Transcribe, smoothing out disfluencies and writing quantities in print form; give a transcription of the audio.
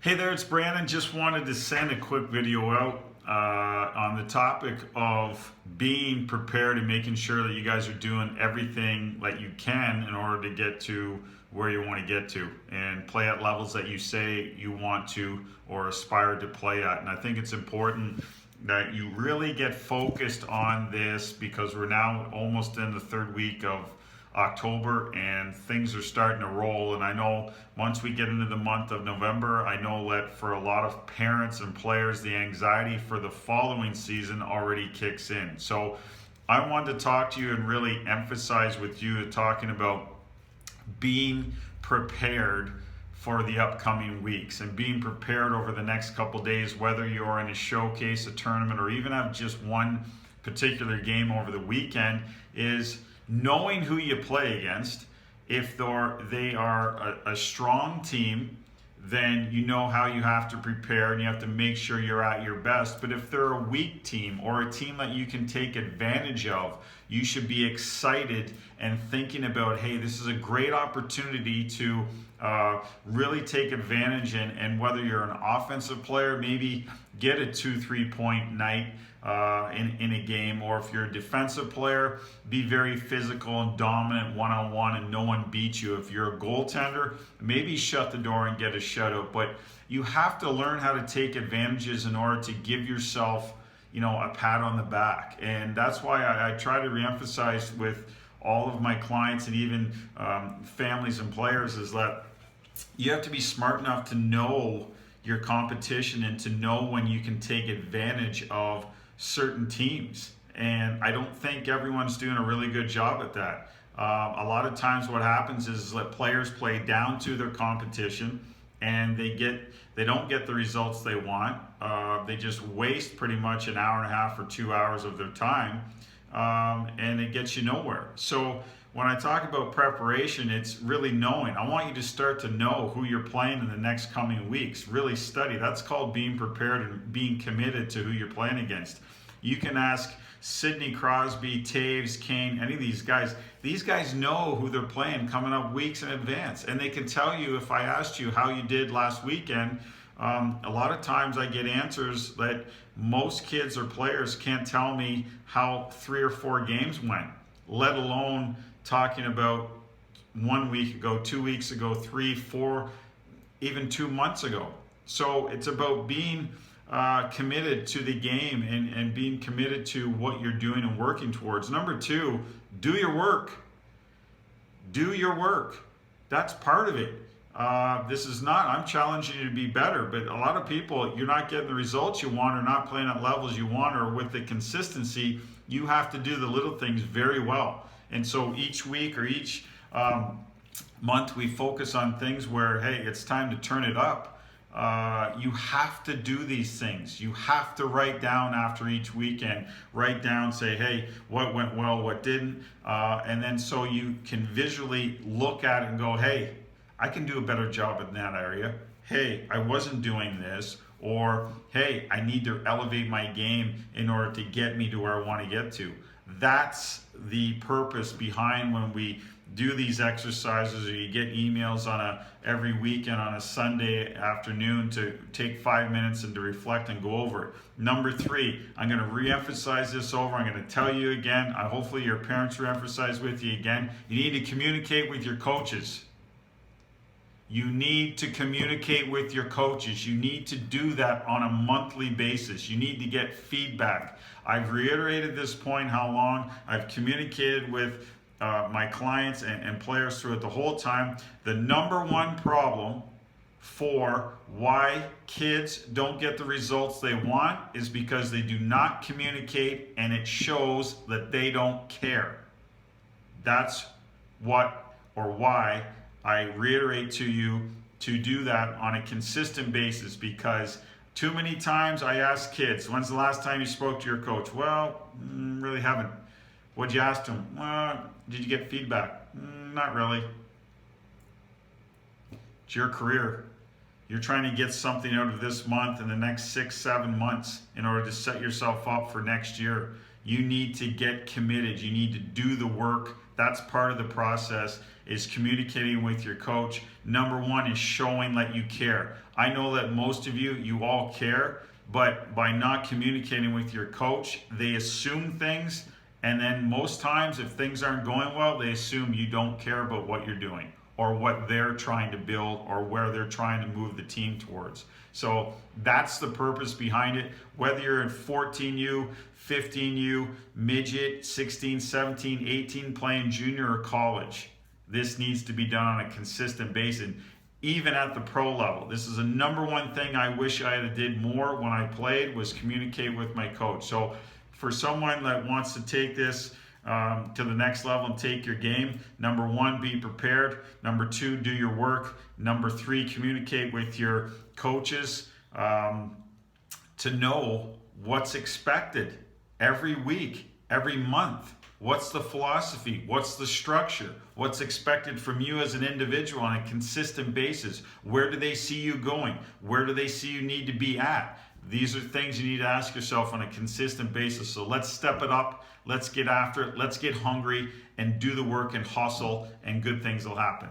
Hey there, it's Brandon. Just wanted to send a quick video out on the topic of being prepared and making sure that you guys are doing everything that you can in order to get to where you want to get to and play at levels that you say you want to or aspire to play at. And I think it's important that you really get focused on this because we're now almost in the third week of October and things are starting to roll. And I know once we get into the month of November, I know that for a lot of parents and players, the anxiety for the following season already kicks in. So I wanted to talk to you and really emphasize with you talking about being prepared for the upcoming weeks and being prepared over the next couple days, whether you're in a showcase, a tournament, or even have just one particular game over the weekend, is knowing who you play against. If they are a strong team, then you know how you have to prepare and you have to make sure you're at your best. But if they're a weak team or a team that you can take advantage of, you should be excited and thinking about, hey, this is a great opportunity to really take advantage and whether you're an offensive player, maybe get a 2-3 point night in a game, or if you're a defensive player, be very physical and dominant one-on-one and no one beats you. If you're a goaltender, maybe shut the door and get a shutout. But you have to learn how to take advantages in order to give yourself, a pat on the back. And that's why I try to reemphasize with all of my clients and even families and players is that you have to be smart enough to know your competition and to know when you can take advantage of certain teams. And I don't think everyone's doing a really good job at that. A lot of times what happens is that players play down to their competition and they don't get the results they want. They just waste pretty much an hour and a half or 2 hours of their time, and it gets you nowhere. So when I talk about preparation, it's really knowing. I want you to start to know who you're playing in the next coming weeks. Really study. That's called being prepared and being committed to who you're playing against. You can ask Sidney Crosby, Taves, Kane, any of these guys. These guys know who they're playing coming up weeks in advance. And they can tell you, if I asked you how you did last weekend, a lot of times I get answers that most kids or players can't tell me how 3 or 4 games went, let alone talking about 1 week ago, 2 weeks ago, 3, 4, even 2 months ago. So it's about being committed to the game and being committed to what you're doing and working towards. Number 2, do your work. Do your work. That's part of it. This is not, I'm challenging you to be better, but a lot of people, you're not getting the results you want or not playing at levels you want or with the consistency. You have to do the little things very well. And so each week or each month we focus on things where, hey, it's time to turn it up. You have to do these things. You have to write down after each weekend, write down, say, hey, what went well, what didn't, and then so you can visually look at it and go, hey, I can do a better job in that area. Hey, I wasn't doing this. Or, hey, I need to elevate my game in order to get me to where I want to get to. That's the purpose behind when we do these exercises, or you get emails on every weekend on a Sunday afternoon to take 5 minutes and to reflect and go over it. Number 3, I'm going to re-emphasize this over. I'm going to tell you again. Hopefully your parents re-emphasize with you again. You need to communicate with your coaches. You need to communicate with your coaches. You need to do that on a monthly basis. You need to get feedback. I've reiterated this point how long I've communicated with my clients and players through it the whole time. The number one problem for why kids don't get the results they want is because they do not communicate, and it shows that they don't care. That's what or why I reiterate to you to do that on a consistent basis, because too many times I ask kids, when's the last time you spoke to your coach? Well, really haven't. What'd you ask them? Did you get feedback? Not really. It's your career. You're trying to get something out of this month and the next 6, 7 months in order to set yourself up for next year. You need to get committed. You need to do the work. That's part of the process. is communicating with your coach. Number one is showing that you care. I know that most of you all care, but by not communicating with your coach, they assume things, and then most times if things aren't going well, they assume you don't care about what you're doing or what they're trying to build or where they're trying to move the team towards. So that's the purpose behind it. Whether you're in 14U, 15U, midget, 16, 17, 18, playing junior or college, this needs to be done on a consistent basis. Even at the pro level, this is a number one thing I wish I had did more when I played, was communicate with my coach. So for someone that wants to take this to the next level and take your game, number one, be prepared. Number two, do your work. Number three, communicate with your coaches to know what's expected every week, every month. What's the philosophy? What's the structure? What's expected from you as an individual on a consistent basis? Where do they see you going? Where do they see you need to be at? These are things you need to ask yourself on a consistent basis. So let's step it up. Let's get after it. Let's get hungry and do the work and hustle, and good things will happen.